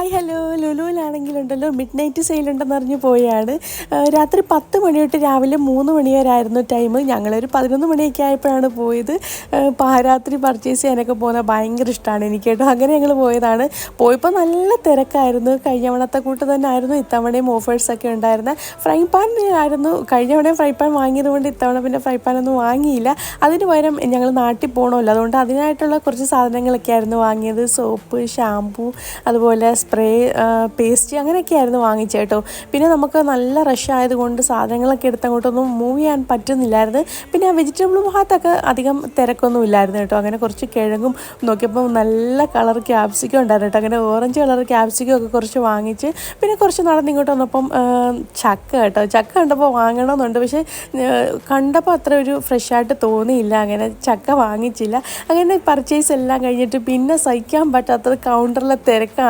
Hi hello ലുലുവിലാണെങ്കിലുണ്ടല്ലോ mid night സെയിലുണ്ടെന്ന് അറിഞ്ഞ് പോയാണ്. രാത്രി 10 മണി തൊട്ട് രാവിലെ 3 മണി വരെ ആയിരുന്നു ടൈം. ഞങ്ങളൊരു 11 മണിയൊക്കെ ആയപ്പോഴാണ് പോയത്. പാരാത്രി പർച്ചേസ് ചെയ്യാനൊക്കെ പോകുന്നത് ഭയങ്കര ഇഷ്ടമാണ് എനിക്ക് കേട്ടോ. അങ്ങനെ ഞങ്ങൾ പോയതാണ്. പോയപ്പോൾ നല്ല തിരക്കായിരുന്നു. കഴിഞ്ഞ തവണത്തെ കൂട്ട് തന്നെ ആയിരുന്നു ഇത്തവണയും ഓഫേഴ്സൊക്കെ ഉണ്ടായിരുന്നത്. ഫ്രൈ പാൻ ആയിരുന്നു കഴിഞ്ഞ തവണയും ഫ്രൈ പാൻ വാങ്ങിയത് കൊണ്ട് ഇത്തവണ പിന്നെ ഫ്രൈ പാനൊന്നും വാങ്ങിയില്ല. അതിന് പകരം ഞങ്ങൾ നാട്ടിൽ പോകണമല്ലോ, അതുകൊണ്ട് അതിനായിട്ടുള്ള കുറച്ച് സാധനങ്ങളൊക്കെ ആയിരുന്നു വാങ്ങിയത്. സോപ്പ്, ഷാമ്പൂ, അതുപോലെ സ്പ്രേ, പേസ്റ്റ് അങ്ങനെയൊക്കെ ആയിരുന്നു വാങ്ങിച്ചത് കേട്ടോ. പിന്നെ നമുക്ക് നല്ല റഷ് ആയതുകൊണ്ട് സാധനങ്ങളൊക്കെ എടുത്ത് അങ്ങോട്ടൊന്നും മൂവ് ചെയ്യാൻ പറ്റുന്നില്ലായിരുന്നു. പിന്നെ വെജിറ്റബിൾ ഭാഗത്തൊക്കെ അധികം തിരക്കൊന്നും ഇല്ലായിരുന്നു കേട്ടോ. അങ്ങനെ കുറച്ച് കിഴങ്ങും നോക്കിയപ്പോൾ നല്ല കളർ ക്യാപ്സിക്കം ഉണ്ടായിരുന്നു കേട്ടോ. അങ്ങനെ ഓറഞ്ച് കളർ ക്യാപ്സിക്കം ഒക്കെ കുറച്ച് വാങ്ങിച്ച് പിന്നെ കുറച്ച് നടന്ന് ഇങ്ങോട്ട് വന്നപ്പം ചക്ക കേട്ടോ. ചക്ക കണ്ടപ്പോൾ വാങ്ങണമെന്നുണ്ട്, പക്ഷേ കണ്ടപ്പോൾ അത്ര ഒരു ഫ്രഷായിട്ട് തോന്നിയില്ല. അങ്ങനെ ചക്ക വാങ്ങിച്ചില്ല. അങ്ങനെ പർച്ചേസ് എല്ലാം കഴിഞ്ഞിട്ട് പിന്നെ സഹിക്കാൻ പറ്റാത്തത് കൗണ്ടറിലെ തിരക്കാണ്.